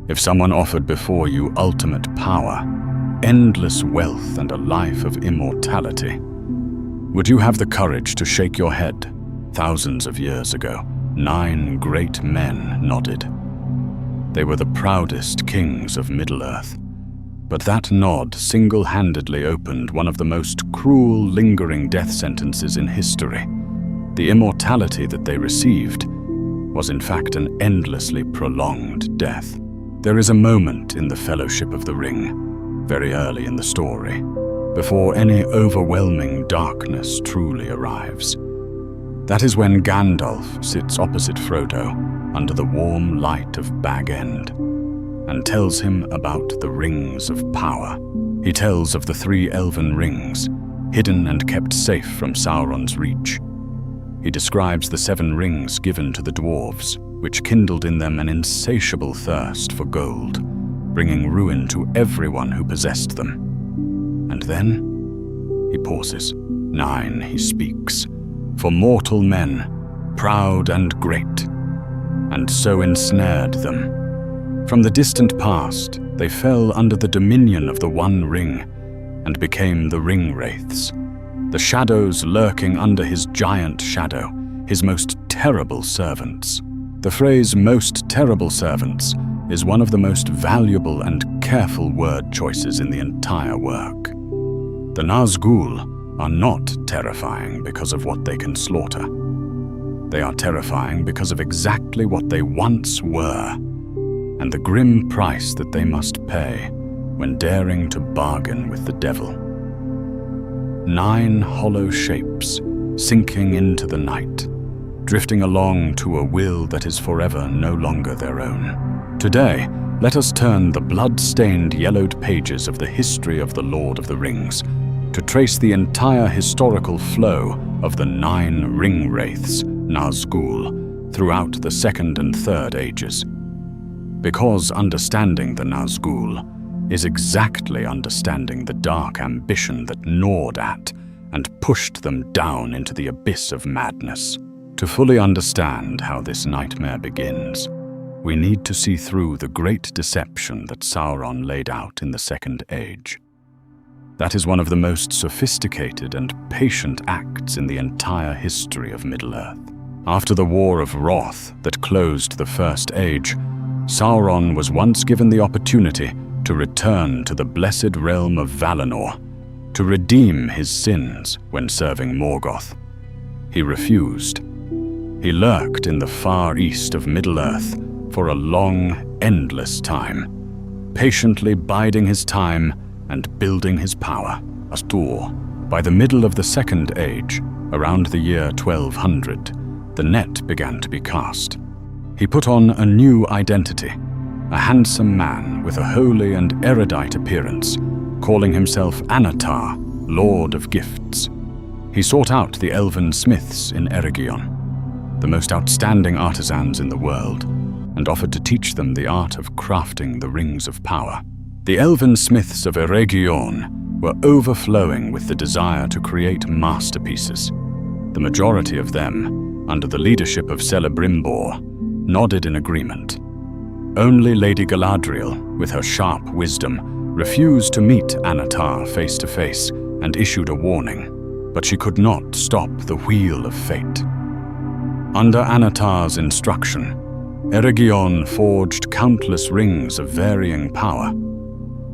If someone offered before you ultimate power, endless wealth, and a life of immortality, would you have the courage to shake your head? Thousands of years ago, 9 great men nodded. They were the proudest kings of Middle-earth. But that nod single-handedly opened one of the most cruel, lingering death sentences in history. The immortality that they received was in fact an endlessly prolonged death. There is a moment in the Fellowship of the Ring, very early in the story, before any overwhelming darkness truly arrives. That is when Gandalf sits opposite Frodo under the warm light of Bag End and tells him about the Rings of Power. He tells of the 3 elven rings, hidden and kept safe from Sauron's reach. He describes the 7 rings given to the dwarves, which kindled in them an insatiable thirst for gold, bringing ruin to everyone who possessed them. And then he pauses. 9, he speaks, for mortal men, proud and great, and so ensnared them. From the distant past, they fell under the dominion of the One Ring and became the Ringwraiths, the shadows lurking under his giant shadow, his most terrible servants. The phrase "most terrible servants" is one of the most valuable and careful word choices in the entire work. The Nazgûl are not terrifying because of what they can slaughter. They are terrifying because of exactly what they once were, and the grim price that they must pay when daring to bargain with the devil. 9 hollow shapes sinking into the night, drifting along to a will that is forever no longer their own. Today, let us turn the blood-stained yellowed pages of the history of the Lord of the Rings to trace the entire historical flow of the 9 Ringwraiths, Nazgûl, throughout the Second and Third Ages. Because understanding the Nazgûl is exactly understanding the dark ambition that gnawed at and pushed them down into the abyss of madness. To fully understand how this nightmare begins, we need to see through the great deception that Sauron laid out in the Second Age. That is one of the most sophisticated and patient acts in the entire history of Middle-earth. After the War of Wrath that closed the First Age, Sauron was once given the opportunity to return to the blessed realm of Valinor, to redeem his sins when serving Morgoth. He refused. He lurked in the far east of Middle-earth for a long, endless time, patiently biding his time and building his power. By the middle of the Second Age, around the year 1200, the net began to be cast. He put on a new identity, a handsome man with a holy and erudite appearance, calling himself Annatar, Lord of Gifts. He sought out the elven smiths in Eregion, the most outstanding artisans in the world, and offered to teach them the art of crafting the Rings of Power. The elven smiths of Eregion were overflowing with the desire to create masterpieces. The majority of them, under the leadership of Celebrimbor, nodded in agreement. Only Lady Galadriel, with her sharp wisdom, refused to meet Annatar face to face and issued a warning, but she could not stop the wheel of fate. Under Annatar's instruction, Eregion forged countless rings of varying power.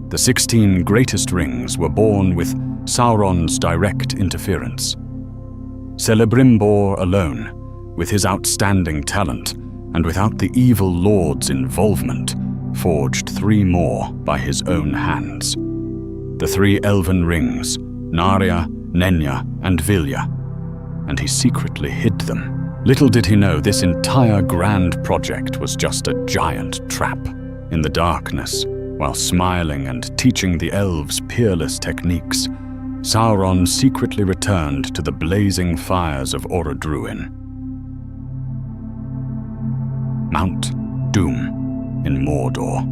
The 16 greatest rings were born with Sauron's direct interference. Celebrimbor alone, with his outstanding talent, and without the evil lord's involvement, forged 3 more by his own hands. The 3 elven rings, Narya, Nenya, and Vilya, and he secretly hid them. Little did he know this entire grand project was just a giant trap. In the darkness, while smiling and teaching the elves peerless techniques, Sauron secretly returned to the blazing fires of Orodruin. Mount Doom in Mordor.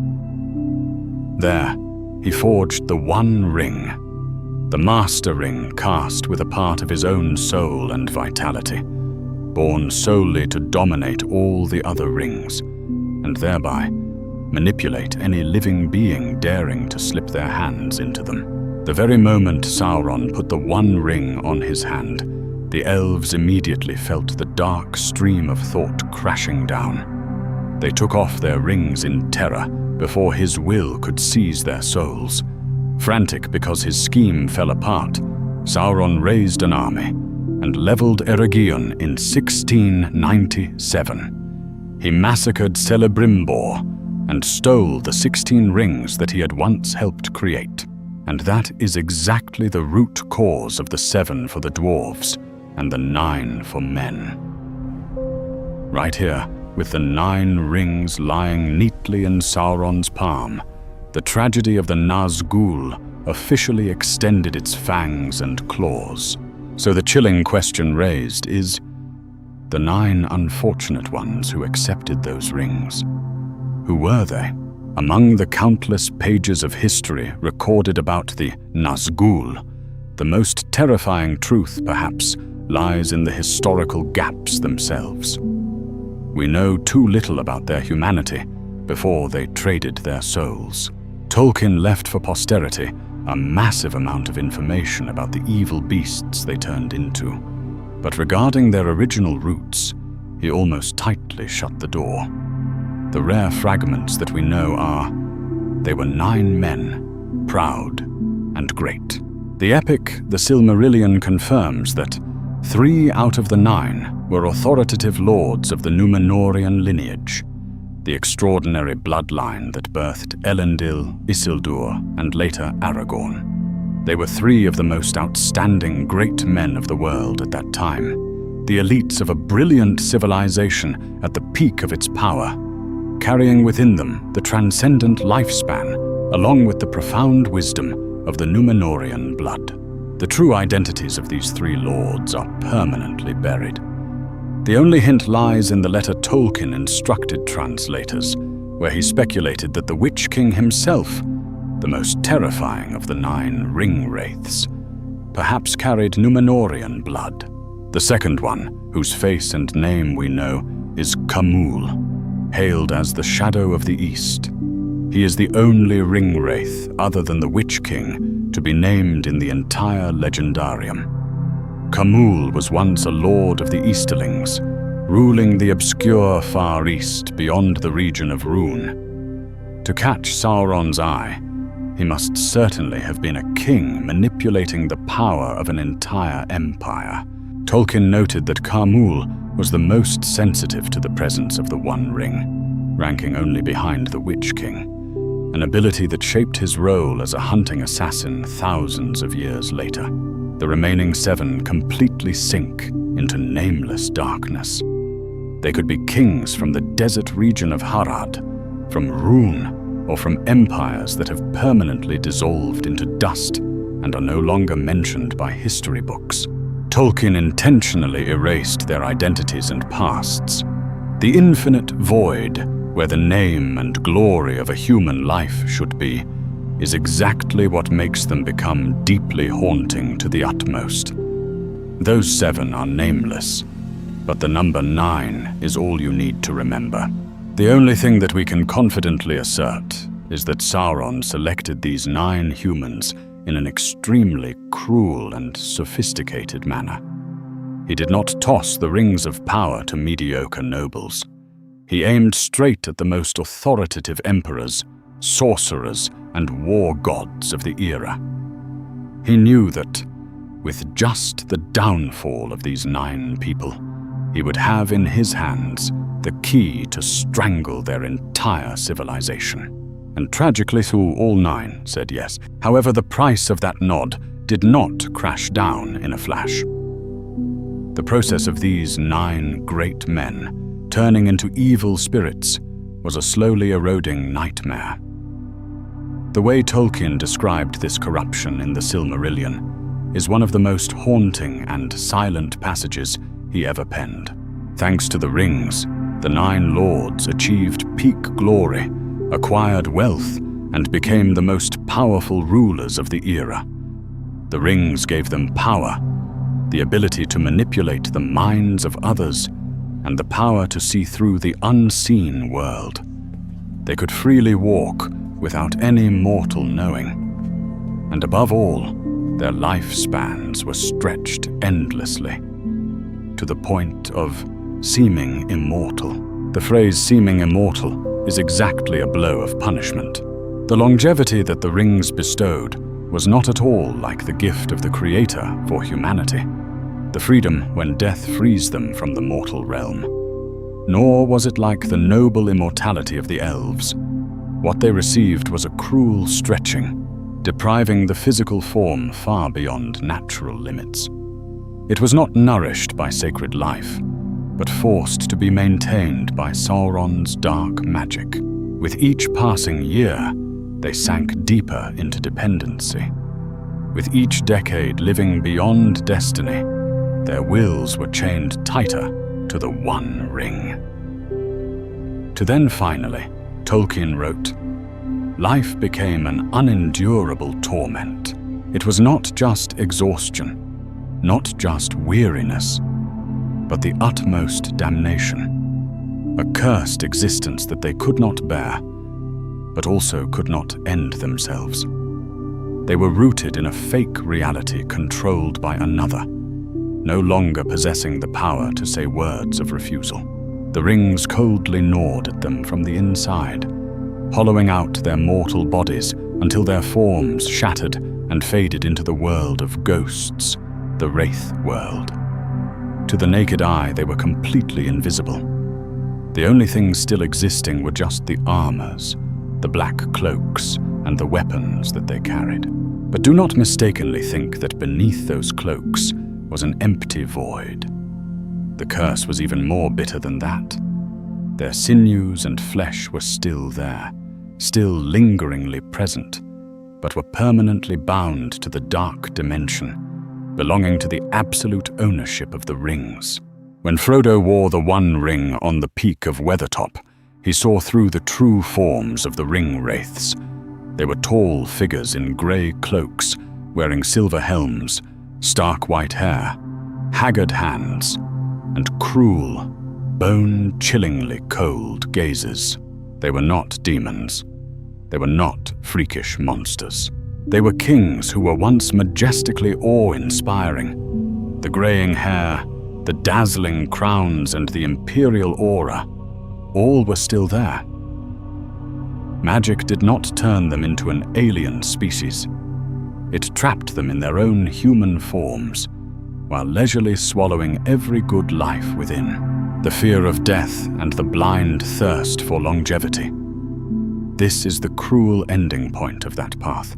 There, he forged the One Ring, the Master Ring cast with a part of his own soul and vitality, born solely to dominate all the other rings, and thereby manipulate any living being daring to slip their hands into them. The very moment Sauron put the one ring on his hand, the elves immediately felt the dark stream of thought crashing down. They took off their rings in terror before his will could seize their souls. Frantic because his scheme fell apart, Sauron raised an army and leveled Eregion in 1697. He massacred Celebrimbor and stole the 16 rings that he had once helped create. And that is exactly the root cause of the 7 for the dwarves and the 9 for men. Right here, with the 9 rings lying neatly in Sauron's palm, the tragedy of the Nazgûl officially extended its fangs and claws. So the chilling question raised is, the 9 unfortunate ones who accepted those rings, who were they? Among the countless pages of history recorded about the Nazgûl, the most terrifying truth, perhaps, lies in the historical gaps themselves. We know too little about their humanity before they traded their souls. Tolkien left for posterity a massive amount of information about the evil beasts they turned into. But regarding their original roots, he almost tightly shut the door. The rare fragments that we know are, they were 9 men, proud and great. The epic The Silmarillion confirms that 3 out of the 9 were authoritative lords of the Númenórean lineage, the extraordinary bloodline that birthed Elendil, Isildur, and later Aragorn. They were 3 of the most outstanding great men of the world at that time, the elites of a brilliant civilization at the peak of its power, carrying within them the transcendent lifespan, along with the profound wisdom of the Númenórean blood. The true identities of these 3 lords are permanently buried. The only hint lies in the letter Tolkien instructed translators, where he speculated that the Witch King himself, the most terrifying of the 9 Ringwraiths, perhaps carried Númenórean blood. The second one, whose face and name we know, is Khamûl, hailed as the Shadow of the East. He is the only Ringwraith other than the Witch King to be named in the entire legendarium. Khamûl was once a lord of the Easterlings, ruling the obscure Far East beyond the region of Rhûn. To catch Sauron's eye, he must certainly have been a king manipulating the power of an entire empire. Tolkien noted that Khamûl was the most sensitive to the presence of the One Ring, ranking only behind the Witch King, an ability that shaped his role as a hunting assassin thousands of years later. The remaining 7 completely sink into nameless darkness. They could be kings from the desert region of Harad, from Rhûn, or from empires that have permanently dissolved into dust and are no longer mentioned by history books. Tolkien intentionally erased their identities and pasts. The infinite void, where the name and glory of a human life should be, is exactly what makes them become deeply haunting to the utmost. Those 7 are nameless, but the number 9 is all you need to remember. The only thing that we can confidently assert is that Sauron selected these 9 humans in an extremely cruel and sophisticated manner. He did not toss the rings of power to mediocre nobles. He aimed straight at the most authoritative emperors, sorcerers, and war gods of the era. He knew that, with just the downfall of these 9 people, he would have in his hands the key to strangle their entire civilization. And tragically, all 9 said yes. However, the price of that nod did not crash down in a flash. The process of these 9 great men turning into evil spirits was a slowly eroding nightmare. The way Tolkien described this corruption in the Silmarillion is one of the most haunting and silent passages he ever penned. Thanks to the rings, the 9 lords achieved peak glory, acquired wealth, and became the most powerful rulers of the era. The rings gave them power, the ability to manipulate the minds of others, and the power to see through the unseen world. They could freely walk without any mortal knowing. And above all, their lifespans were stretched endlessly, to the point of seeming immortal. The phrase seeming immortal is exactly a blow of punishment. The longevity that the rings bestowed was not at all like the gift of the Creator for humanity, the freedom when death frees them from the mortal realm. Nor was it like the noble immortality of the elves. What they received was a cruel stretching, depriving the physical form far beyond natural limits. It was not nourished by sacred life, but forced to be maintained by Sauron's dark magic. With each passing year, they sank deeper into dependency. With each decade living beyond destiny, their wills were chained tighter to the one ring. To then finally, Tolkien wrote, "Life became an unendurable torment. It was not just exhaustion, not just weariness, but the utmost damnation, a cursed existence that they could not bear, but also could not end themselves. They were rooted in a fake reality controlled by another, no longer possessing the power to say words of refusal. The rings coldly gnawed at them from the inside, hollowing out their mortal bodies until their forms shattered and faded into the world of ghosts, the Wraith world. To the naked eye, they were completely invisible. The only things still existing were just the armors, the black cloaks, and the weapons that they carried. But do not mistakenly think that beneath those cloaks was an empty void. The curse was even more bitter than that. Their sinews and flesh were still there, still lingeringly present, but were permanently bound to the dark dimension, belonging to the absolute ownership of the rings. When Frodo wore the One Ring on the peak of Weathertop, he saw through the true forms of the Ringwraiths. They were tall figures in grey cloaks, wearing silver helms, stark white hair, haggard hands, and cruel, bone-chillingly cold gazes. They were not demons. They were not freakish monsters. They were kings who were once majestically awe-inspiring. The greying hair, the dazzling crowns, and the imperial aura, all were still there. Magic did not turn them into an alien species. It trapped them in their own human forms, while leisurely swallowing every good life within. The fear of death and the blind thirst for longevity. This is the cruel ending point of that path.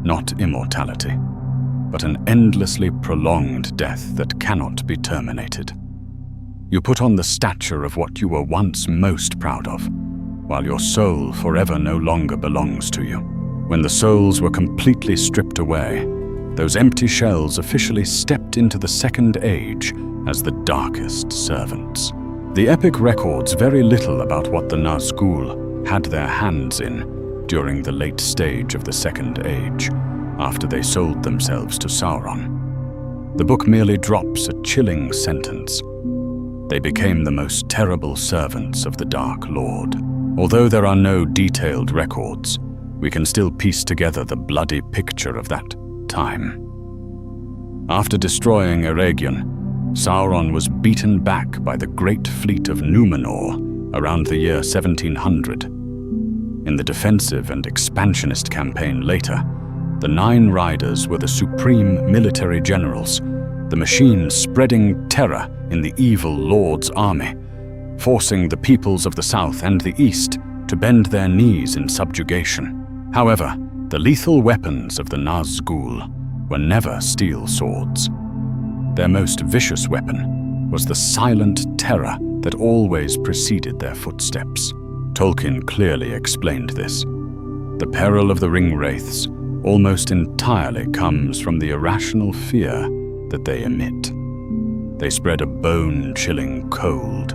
Not immortality, but an endlessly prolonged death that cannot be terminated. You put on the stature of what you were once most proud of, while your soul forever no longer belongs to you. When the souls were completely stripped away, those empty shells officially stepped into the Second Age as the darkest servants. The epic records very little about what the Nazgûl had their hands in during the late stage of the Second Age, after they sold themselves to Sauron. The book merely drops a chilling sentence. They became the most terrible servants of the Dark Lord. Although there are no detailed records, we can still piece together the bloody picture of that time. After destroying Eregion, Sauron was beaten back by the great fleet of Númenor around the year 1700. In the defensive and expansionist campaign later, the Nine Riders were the supreme military generals, the machines spreading terror in the evil Lord's army, forcing the peoples of the South and the East to bend their knees in subjugation. However, the lethal weapons of the Nazgûl were never steel swords. Their most vicious weapon was the silent terror that always preceded their footsteps. Tolkien clearly explained this. The peril of the Ringwraiths almost entirely comes from the irrational fear that they emit. They spread a bone-chilling cold,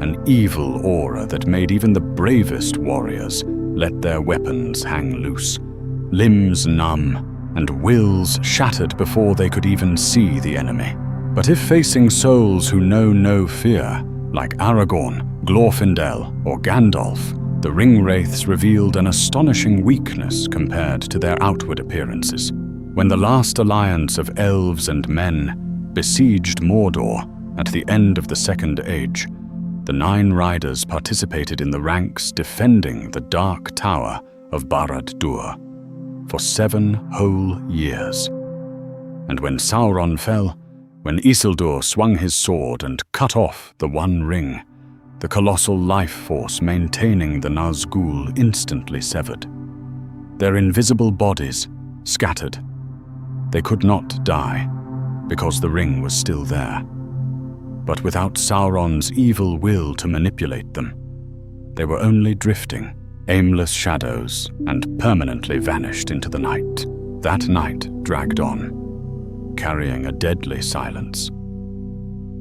an evil aura that made even the bravest warriors let their weapons hang loose, limbs numb, and wills shattered before they could even see the enemy. But if facing souls who know no fear, like Aragorn, Glorfindel, or Gandalf, the Ringwraiths revealed an astonishing weakness compared to their outward appearances. When the last alliance of elves and men besieged Mordor at the end of the Second Age, the 9 riders participated in the ranks defending the Dark Tower of Barad-dûr for 7 whole years. And when Sauron fell, when Isildur swung his sword and cut off the One Ring, the colossal life force maintaining the Nazgûl instantly severed. Their invisible bodies scattered. They could not die, because the ring was still there. But without Sauron's evil will to manipulate them, they were only drifting, aimless shadows, and permanently vanished into the night. That night dragged on, carrying a deadly silence.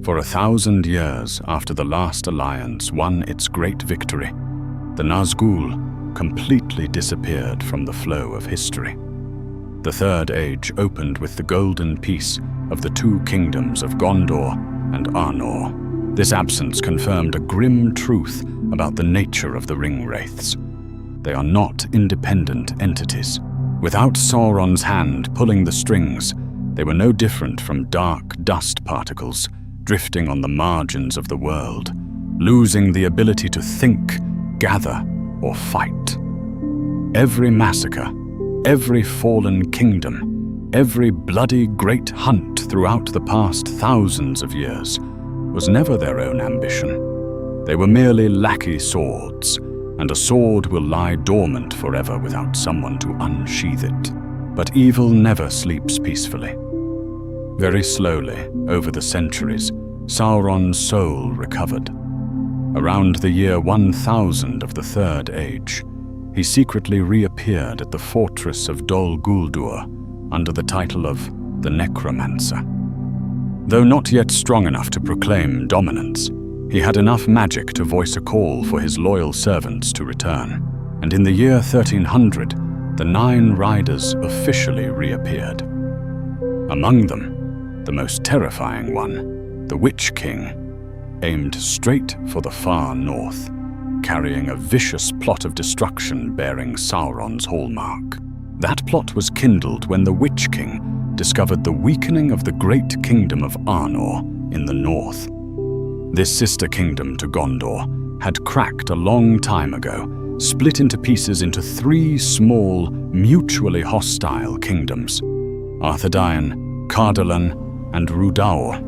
For 1,000 years after the last alliance won its great victory, the Nazgûl completely disappeared from the flow of history. The Third Age opened with the golden peace of the 2 kingdoms of Gondor and Arnor. This absence confirmed a grim truth about the nature of the Ringwraiths. They are not independent entities. Without Sauron's hand pulling the strings, they were no different from dark dust particles drifting on the margins of the world, losing the ability to think, gather, or fight. Every massacre, every fallen kingdom, every bloody great hunt throughout the past thousands of years was never their own ambition. They were merely lackey swords, and a sword will lie dormant forever without someone to unsheath it. But evil never sleeps peacefully. Very slowly, over the centuries, Sauron's soul recovered. Around the year 1000 of the Third Age, he secretly reappeared at the fortress of Dol Guldur under the title of the Necromancer. Though not yet strong enough to proclaim dominance, he had enough magic to voice a call for his loyal servants to return. And in the year 1300, the 9 riders officially reappeared. Among them, the most terrifying one, the Witch King, aimed straight for the far north, carrying a vicious plot of destruction bearing Sauron's hallmark. That plot was kindled when the Witch King discovered the weakening of the great kingdom of Arnor in the north. This sister kingdom to Gondor had cracked a long time ago, split into pieces into 3 small, mutually hostile kingdoms: Arthedain, Cardolan, and Rhudaur.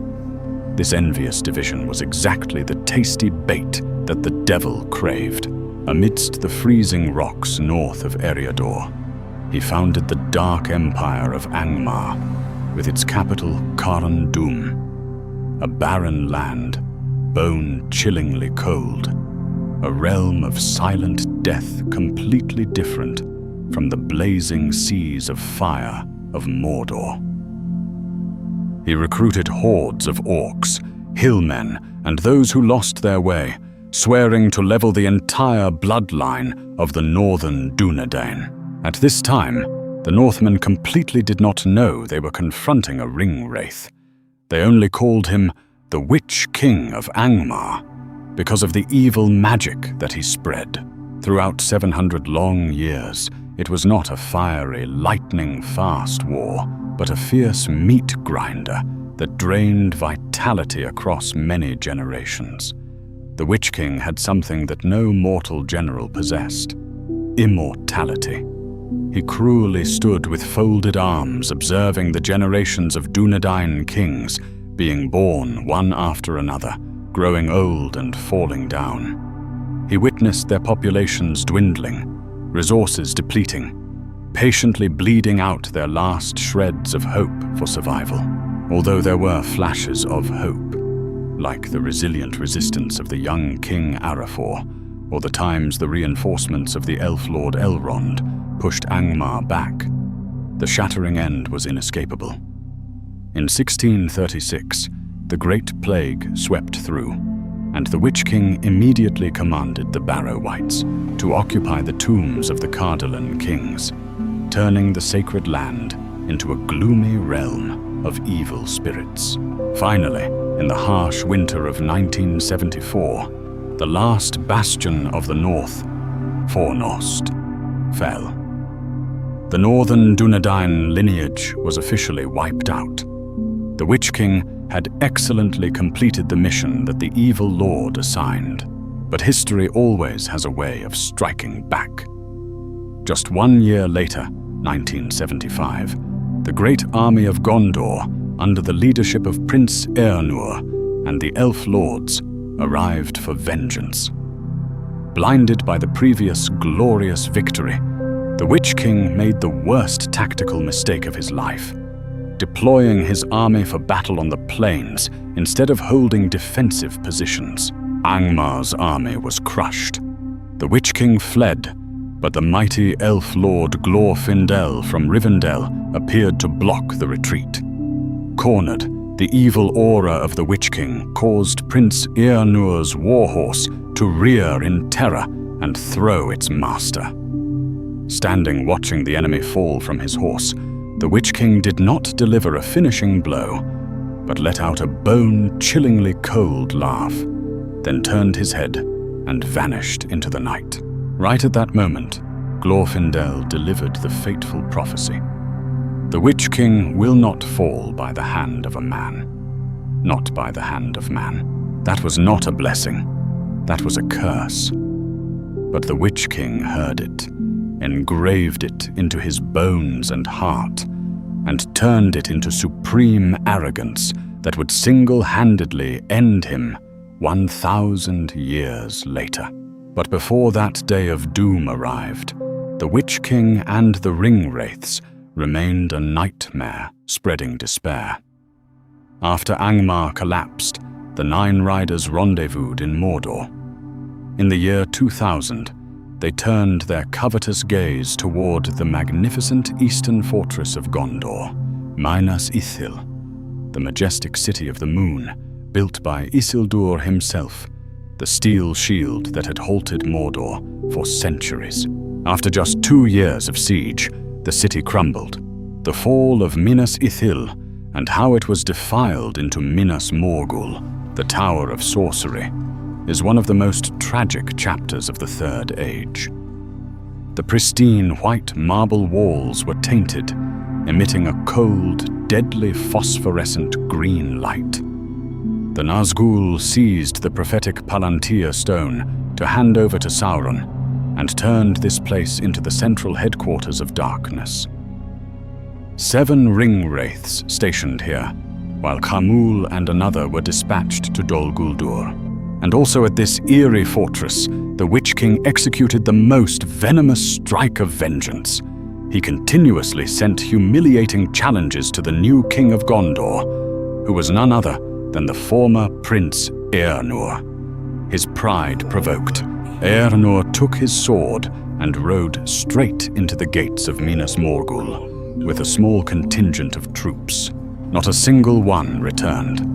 This envious division was exactly the tasty bait that the devil craved. Amidst the freezing rocks north of Eregion, he founded the dark empire of Angmar, with its capital Caran Dûm, a barren land, bone-chillingly cold, a realm of silent death completely different from the blazing seas of fire of Mordor. He recruited hordes of orcs, hillmen, and those who lost their way, swearing to level the entire bloodline of the northern Dúnedain. At this time, the Northmen completely did not know they were confronting a Ringwraith. They only called him the Witch King of Angmar because of the evil magic that he spread. Throughout 700 long years, it was not a fiery, lightning-fast war, but a fierce meat grinder that drained vitality across many generations. The Witch King had something that no mortal general possessed: immortality. He cruelly stood with folded arms, observing the generations of Dúnedain kings being born one after another, growing old and falling down. He witnessed their populations dwindling, resources depleting, patiently bleeding out their last shreds of hope for survival. Although there were flashes of hope, like the resilient resistance of the young King Arafor, or the times the reinforcements of the Elf Lord Elrond pushed Angmar back, the shattering end was inescapable. In 1636, the Great Plague swept through, and the Witch King immediately commanded the Barrow-wights to occupy the tombs of the Cardolan kings, turning the sacred land into a gloomy realm of evil spirits. Finally, in the harsh winter of 1974, the last bastion of the North, Fornost, fell. The northern Dunedain lineage was officially wiped out. The Witch King had excellently completed the mission that the evil lord assigned, but history always has a way of striking back. Just 1 year later, 1975, the great army of Gondor, under the leadership of Prince Eärnur and the Elf Lords, arrived for vengeance. Blinded by the previous glorious victory, the Witch King made the worst tactical mistake of his life, deploying his army for battle on the plains instead of holding defensive positions. Angmar's army was crushed. The Witch King fled, but the mighty elf lord Glorfindel from Rivendell appeared to block the retreat. Cornered, the evil aura of the Witch King caused Prince Eärnur's warhorse to rear in terror and throw its master. Standing watching the enemy fall from his horse, the Witch King did not deliver a finishing blow, but let out a bone-chillingly cold laugh, then turned his head and vanished into the night. Right at that moment, Glorfindel delivered the fateful prophecy. The Witch King will not fall by the hand of a man. Not by the hand of man. That was not a blessing. That was a curse. But the Witch King heard it, engraved it into his bones and heart, and turned it into supreme arrogance that would single-handedly end him 1,000 years later. But before that day of doom arrived, the Witch King and the Ringwraiths remained a nightmare spreading despair. After Angmar collapsed, the 9 riders rendezvoused in Mordor. In the year 2000, they turned their covetous gaze toward the magnificent eastern fortress of Gondor, Minas Ithil, the majestic city of the moon, built by Isildur himself, the steel shield that had halted Mordor for centuries. After just 2 years of siege, the city crumbled. The fall of Minas Ithil and how it was defiled into Minas Morgul, the Tower of Sorcery, is one of the most tragic chapters of the Third Age. The pristine white marble walls were tainted, emitting a cold, deadly phosphorescent green light. The Nazgûl seized the prophetic Palantir stone to hand over to Sauron and turned this place into the central headquarters of darkness. 7 Ringwraiths stationed here, while Khamûl and another were dispatched to Dol Guldur. And also at this eerie fortress, the Witch King executed the most venomous strike of vengeance. He continuously sent humiliating challenges to the new king of Gondor, who was none other than the former Prince Eärnur. His pride provoked, Eärnur took his sword and rode straight into the gates of Minas Morgul, with a small contingent of troops. Not a single one returned.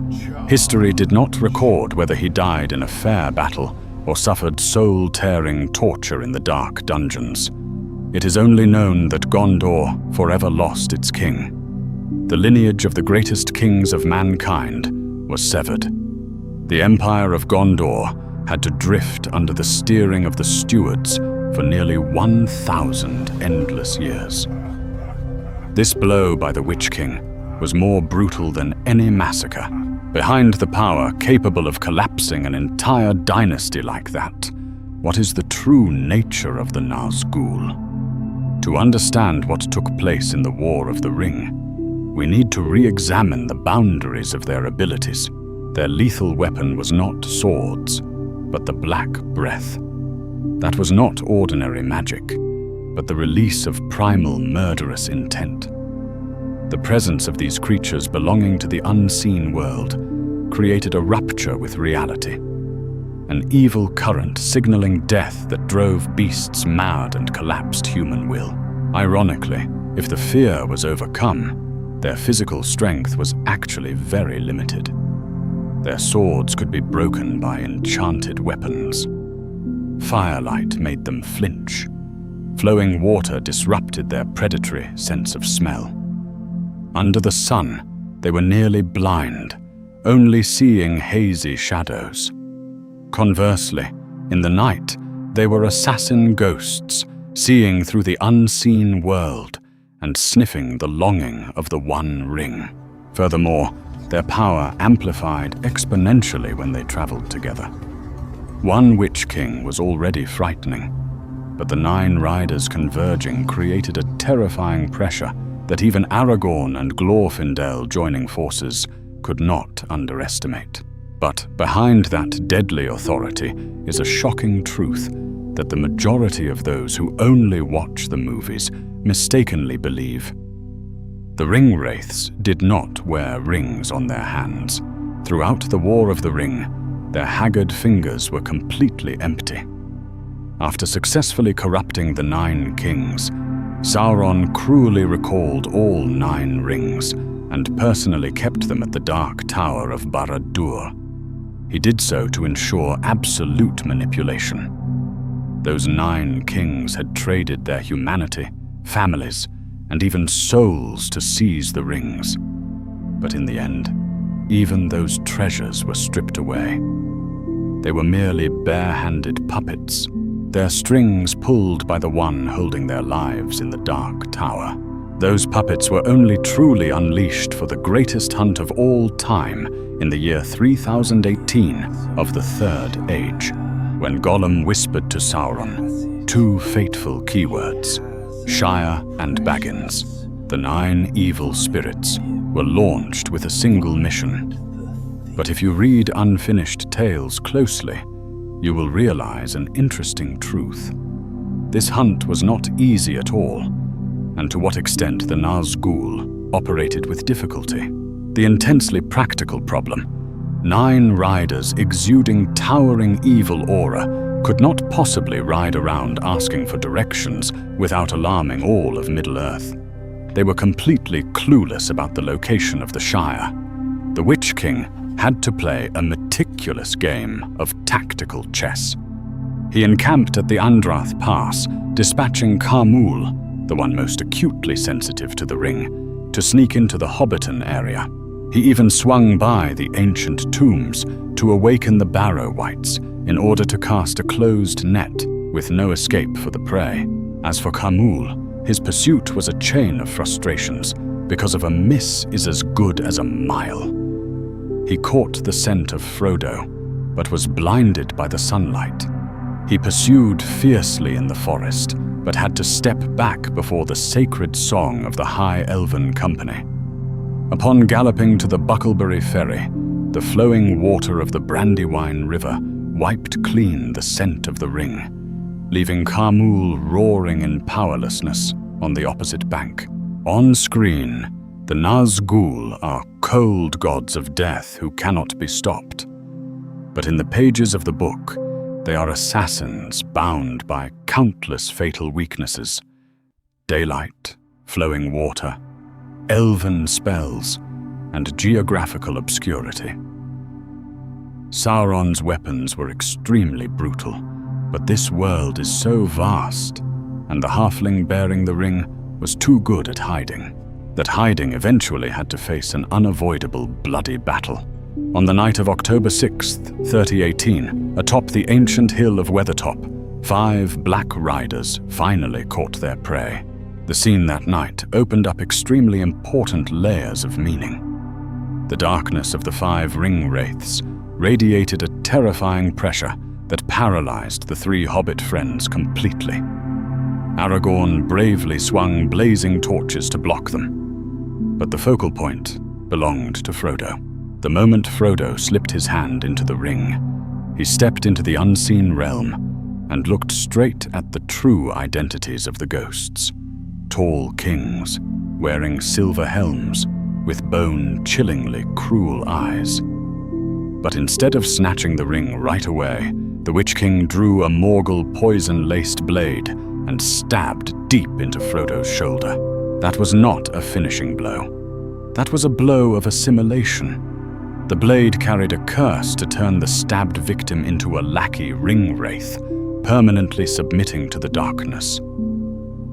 History did not record whether he died in a fair battle or suffered soul-tearing torture in the dark dungeons. It is only known that Gondor forever lost its king. The lineage of the greatest kings of mankind was severed. The Empire of Gondor had to drift under the steering of the stewards for nearly 1,000 endless years. This blow by the Witch King was more brutal than any massacre. Behind the power capable of collapsing an entire dynasty like that, what is the true nature of the Nazgûl? To understand what took place in the War of the Ring, we need to re-examine the boundaries of their abilities. Their lethal weapon was not swords, but the Black Breath. That was not ordinary magic, but the release of primal murderous intent. The presence of these creatures belonging to the unseen world created a rupture with reality, an evil current signaling death that drove beasts mad and collapsed human will. Ironically, if the fear was overcome, their physical strength was actually very limited. Their swords could be broken by enchanted weapons. Firelight made them flinch. Flowing water disrupted their predatory sense of smell. Under the sun, they were nearly blind, only seeing hazy shadows. Conversely, in the night, They were assassin ghosts, seeing through the unseen world and sniffing the longing of the One Ring. Furthermore, their power amplified exponentially when they traveled together. One Witch King was already frightening, but the 9 riders converging created a terrifying pressure that even Aragorn and Glorfindel joining forces could not underestimate. But behind that deadly authority is a shocking truth that the majority of those who only watch the movies mistakenly believe. The Ringwraiths did not wear rings on their hands. Throughout the War of the Ring, their haggard fingers were completely empty. After successfully corrupting the 9 kings, Sauron cruelly recalled all 9 rings and personally kept them at the Dark Tower of Barad-dûr. He did so to ensure absolute manipulation. Those 9 kings had traded their humanity, families, and even souls to seize the rings. But in the end, even those treasures were stripped away. They were merely bare-handed puppets, their strings pulled by the one holding their lives in the Dark Tower. Those puppets were only truly unleashed for the greatest hunt of all time in the year 3018 of the Third Age, when Gollum whispered to Sauron 2 fateful keywords: Shire and Baggins. The 9 evil spirits were launched with a single mission. But if you read Unfinished Tales closely, you will realize an interesting truth. This hunt was not easy at all, and to what extent the Nazgûl operated with difficulty. The intensely practical problem: 9 riders exuding towering evil aura could not possibly ride around asking for directions without alarming all of Middle-earth. They were completely clueless about the location of the Shire. The Witch King had to play a meticulous game of tactical chess. He encamped at the Andrath Pass, dispatching Khamûl, the one most acutely sensitive to the ring, to sneak into the Hobbiton area. He even swung by the ancient tombs to awaken the Barrow-wights in order to cast a closed net with no escape for the prey. As for Khamûl, his pursuit was a chain of frustrations because of a miss is as good as a mile. He caught the scent of Frodo, but was blinded by the sunlight. He pursued fiercely in the forest, but had to step back before the sacred song of the High Elven Company. Upon galloping to the Bucklebury Ferry, the flowing water of the Brandywine River wiped clean the scent of the ring, leaving Khamûl roaring in powerlessness on the opposite bank. On screen, the Nazgûl are cold gods of death who cannot be stopped. But in the pages of the book, they are assassins bound by countless fatal weaknesses: daylight, flowing water, elven spells, and geographical obscurity. Sauron's weapons were extremely brutal, but this world is so vast, and the halfling bearing the ring was too good at hiding, that hiding eventually had to face an unavoidable bloody battle. On the night of October 6th, 3018, atop the ancient hill of Weathertop, 5 black riders finally caught their prey. The scene that night opened up extremely important layers of meaning. The darkness of the 5 Ringwraiths radiated a terrifying pressure that paralyzed the 3 hobbit friends completely. Aragorn bravely swung blazing torches to block them, but the focal point belonged to Frodo. The moment Frodo slipped his hand into the ring, he stepped into the unseen realm and looked straight at the true identities of the ghosts. Tall kings, wearing silver helms, with bone-chillingly cruel eyes. But instead of snatching the ring right away, the Witch King drew a Morgul poison-laced blade and stabbed deep into Frodo's shoulder. That was not a finishing blow. That was a blow of assimilation. The blade carried a curse to turn the stabbed victim into a lackey Ringwraith, permanently submitting to the darkness.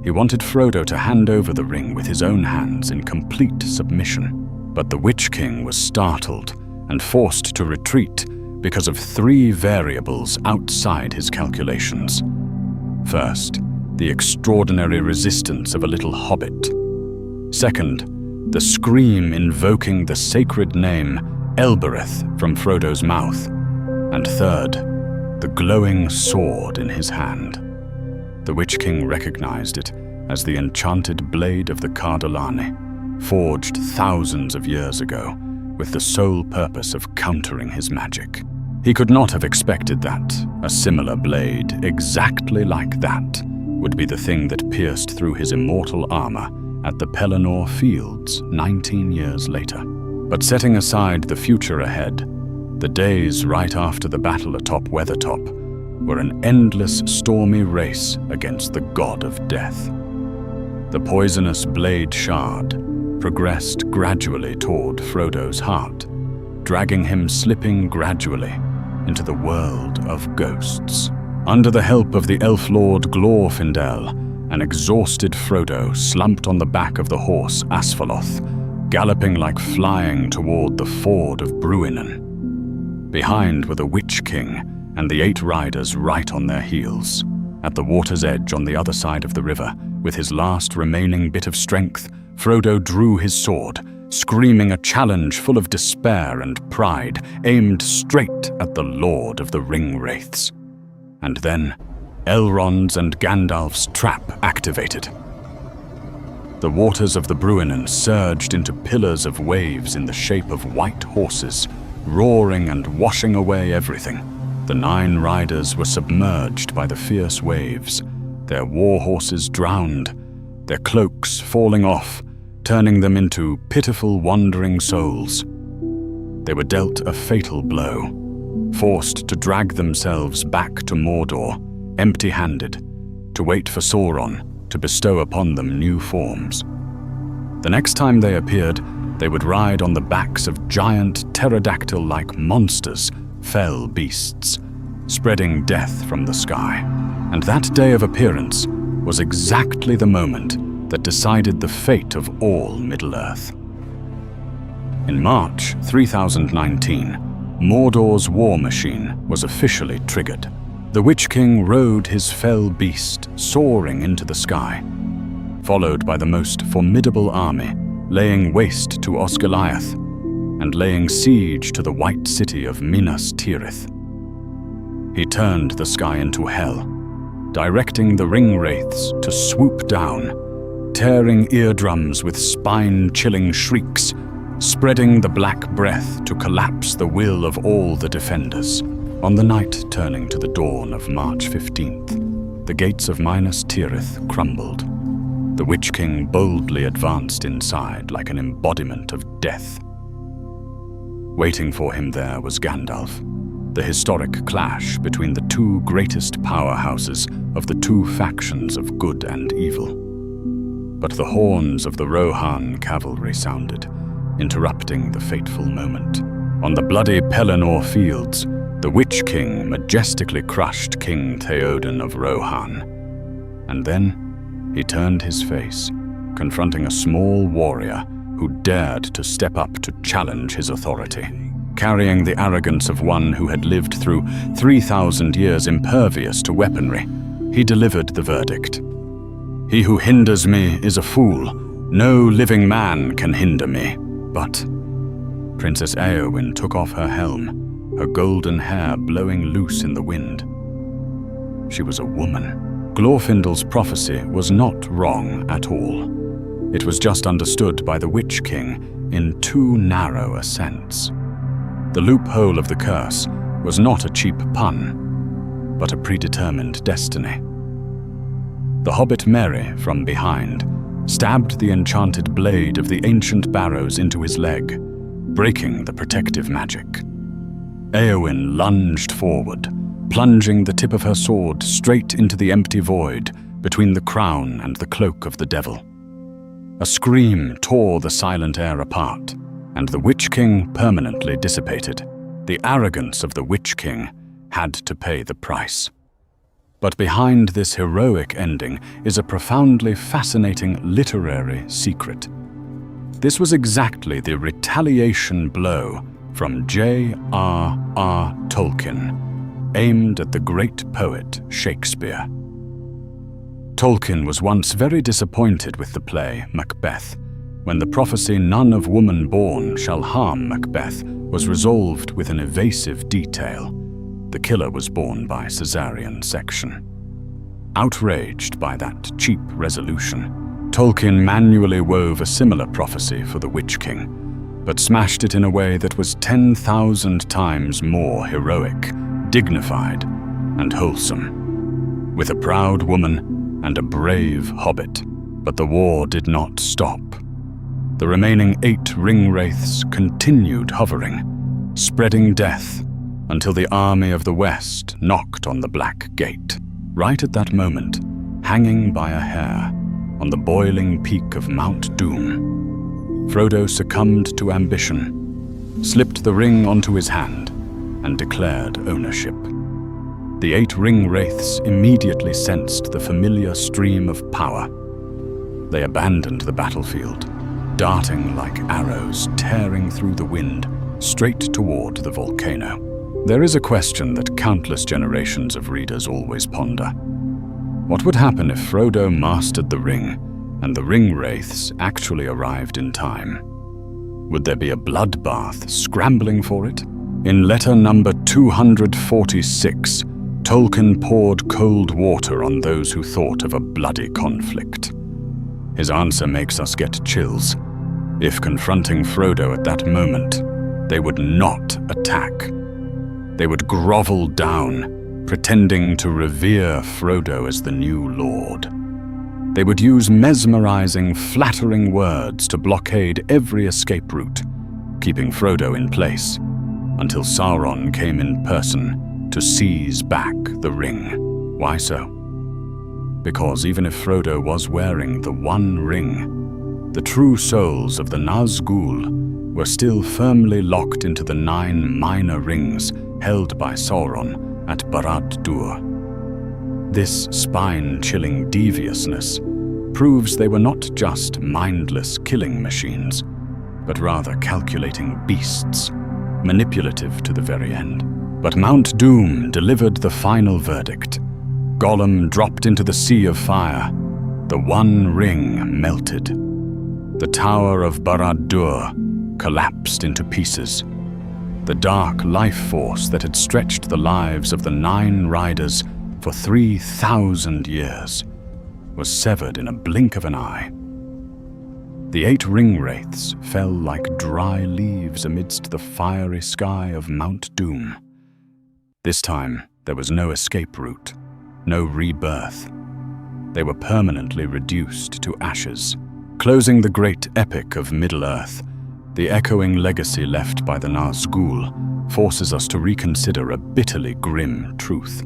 He wanted Frodo to hand over the ring with his own hands in complete submission, but the Witch King was startled and forced to retreat because of 3 variables outside his calculations. First, the extraordinary resistance of a little hobbit. Second, the scream invoking the sacred name Elbereth from Frodo's mouth. And third, the glowing sword in his hand. The Witch King recognized it as the enchanted blade of the Cardalani, forged thousands of years ago with the sole purpose of countering his magic. He could not have expected that a similar blade, exactly like that, would be the thing that pierced through his immortal armor at the Pelennor Fields 19 years later. But setting aside the future ahead, the days right after the battle atop Weathertop were an endless stormy race against the god of death. The poisonous blade shard progressed gradually toward Frodo's heart, dragging him slipping gradually into the world of ghosts. Under the help of the elf lord Glorfindel, an exhausted Frodo slumped on the back of the horse Asphaloth, galloping like flying toward the ford of Bruinen. Behind were the Witch King and the 8 riders right on their heels. At the water's edge on the other side of the river, with his last remaining bit of strength, Frodo drew his sword, screaming a challenge full of despair and pride, aimed straight at the Lord of the Ringwraiths. And then, Elrond's and Gandalf's trap activated. The waters of the Bruinen surged into pillars of waves in the shape of white horses, roaring and washing away everything. The 9 riders were submerged by the fierce waves, their war horses drowned, their cloaks falling off, turning them into pitiful wandering souls. They were dealt a fatal blow, forced to drag themselves back to Mordor, empty-handed, to wait for Sauron to bestow upon them new forms. The next time they appeared, they would ride on the backs of giant pterodactyl-like monsters, fell beasts, spreading death from the sky. And that day of appearance was exactly the moment that decided the fate of all Middle-earth. In March 3019, Mordor's war machine was officially triggered. The Witch King rode his fell beast soaring into the sky, followed by the most formidable army, laying waste to Osgiliath and laying siege to the white city of Minas Tirith. He turned the sky into hell, directing the Ringwraiths to swoop down, tearing eardrums with spine-chilling shrieks, spreading the black breath to collapse the will of all the defenders. On the night turning to the dawn of March 15th, the gates of Minas Tirith crumbled. The Witch King boldly advanced inside like an embodiment of death. Waiting for him there was Gandalf, the historic clash between the 2 greatest powerhouses of the 2 factions of good and evil. But the horns of the Rohan cavalry sounded, interrupting the fateful moment. On the bloody Pelennor Fields, the Witch King majestically crushed King Theoden of Rohan. And then he turned his face, confronting a small warrior who dared to step up to challenge his authority. Carrying the arrogance of one who had lived through 3,000 years impervious to weaponry, he delivered the verdict. "He who hinders me is a fool. No living man can hinder me." But Princess Éowyn took off her helm, her golden hair blowing loose in the wind. She was a woman. Glorfindel's prophecy was not wrong at all. It was just understood by the Witch King in too narrow a sense. The loophole of the curse was not a cheap pun, but a predetermined destiny. The hobbit Merry, from behind, stabbed the enchanted blade of the ancient barrows into his leg, breaking the protective magic. Éowyn lunged forward, plunging the tip of her sword straight into the empty void between the crown and the cloak of the devil. A scream tore the silent air apart, and the Witch King permanently dissipated. The arrogance of the Witch King had to pay the price. But behind this heroic ending is a profoundly fascinating literary secret. This was exactly the retaliation blow from J.R.R. Tolkien, aimed at the great poet Shakespeare. Tolkien was once very disappointed with the play Macbeth, when the prophecy "none of woman born shall harm Macbeth" was resolved with an evasive detail. The killer was born by caesarean section. Outraged by that cheap resolution, Tolkien manually wove a similar prophecy for the Witch King, but smashed it in a way that was 10,000 times more heroic, dignified, and wholesome. With a proud woman and a brave hobbit, but the war did not stop. The remaining 8 Ringwraiths continued hovering, spreading death until the army of the West knocked on the Black Gate. Right at that moment, hanging by a hair on the boiling peak of Mount Doom, Frodo succumbed to ambition, slipped the ring onto his hand, and declared ownership. The 8 Ringwraiths immediately sensed the familiar stream of power. They abandoned the battlefield, darting like arrows tearing through the wind straight toward the volcano. There is a question that countless generations of readers always ponder. What would happen if Frodo mastered the ring and the Ringwraiths actually arrived in time? Would there be a bloodbath scrambling for it? In letter number 246, Tolkien poured cold water on those who thought of a bloody conflict. His answer makes us get chills. If confronting Frodo at that moment, they would not attack. They would grovel down, pretending to revere Frodo as the new lord. They would use mesmerizing, flattering words to blockade every escape route, keeping Frodo in place until Sauron came in person to seize back the ring. Why so? Because even if Frodo was wearing the one ring, the true souls of the Nazgûl were still firmly locked into the 9 minor rings held by Sauron at Barad-dûr. This spine-chilling deviousness proves they were not just mindless killing machines, but rather calculating beasts, manipulative to the very end. But Mount Doom delivered the final verdict. Gollum dropped into the sea of fire. The one ring melted. The Tower of Barad-dûr collapsed into pieces. The dark life force that had stretched the lives of the 9 riders for 3,000 years was severed in a blink of an eye. The 8 Ringwraiths fell like dry leaves amidst the fiery sky of Mount Doom. This time, there was no escape route, no rebirth. They were permanently reduced to ashes. Closing the great epic of Middle-earth, the echoing legacy left by the Nazgûl forces us to reconsider a bitterly grim truth.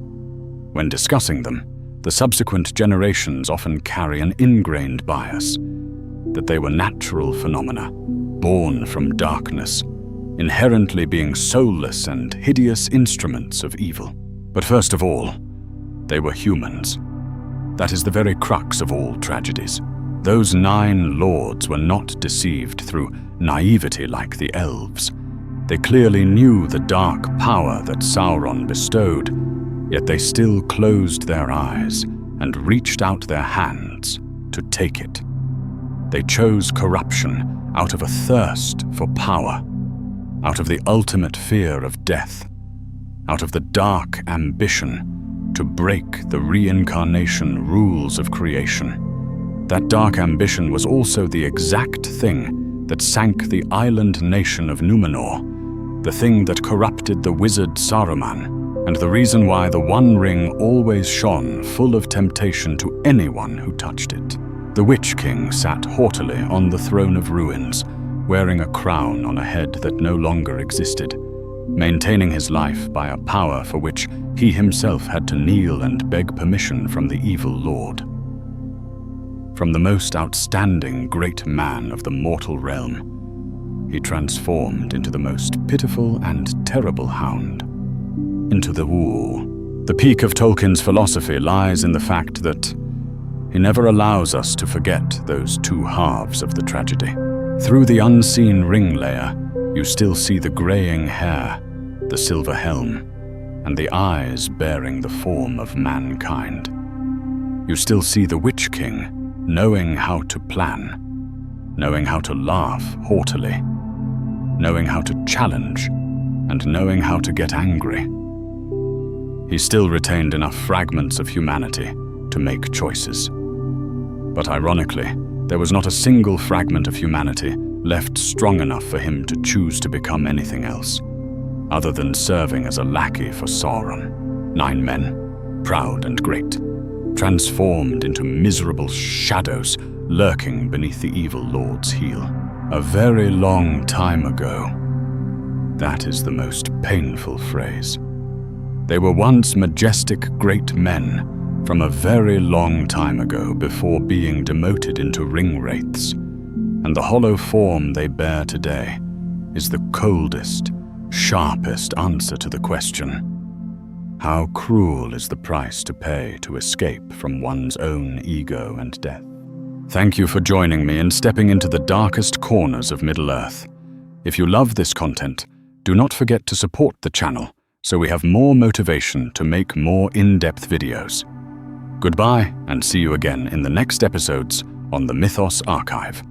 When discussing them, the subsequent generations often carry an ingrained bias, that they were natural phenomena, born from darkness, inherently being soulless and hideous instruments of evil. But first of all, they were humans. That is the very crux of all tragedies. Those 9 lords were not deceived through naivety like the elves. They clearly knew the dark power that Sauron bestowed, yet they still closed their eyes and reached out their hands to take it. They chose corruption out of a thirst for power, out of the ultimate fear of death, out of the dark ambition to break the reincarnation rules of creation. That dark ambition was also the exact thing that sank the island nation of Númenor, the thing that corrupted the wizard Saruman, and the reason why the One Ring always shone full of temptation to anyone who touched it. The Witch King sat haughtily on the throne of ruins, wearing a crown on a head that no longer existed, maintaining his life by a power for which he himself had to kneel and beg permission from the evil lord. From the most outstanding great man of the mortal realm, he transformed into the most pitiful and terrible hound, into the Ghoul. The peak of Tolkien's philosophy lies in the fact that he never allows us to forget those 2 halves of the tragedy. Through the unseen ring layer, You still see the graying hair, the silver helm, and the eyes bearing the form of mankind. You still see the Witch King, knowing how to plan, knowing how to laugh haughtily, knowing how to challenge, and knowing how to get angry. He still retained enough fragments of humanity to make choices. But ironically, there was not a single fragment of humanity left strong enough for him to choose to become anything else, other than serving as a lackey for Sauron. 9 men, proud and great, transformed into miserable shadows lurking beneath the evil Lord's heel. A very long time ago. That is the most painful phrase. They were once majestic great men from a very long time ago before being demoted into Ringwraiths, and the hollow form they bear today is the coldest, sharpest answer to the question, how cruel is the price to pay to escape from one's own ego and death? Thank you for joining me in stepping into the darkest corners of Middle-earth. If you love this content, do not forget to support the channel so we have more motivation to make more in-depth videos. Goodbye, and see you again in the next episodes on the Mythos Archive.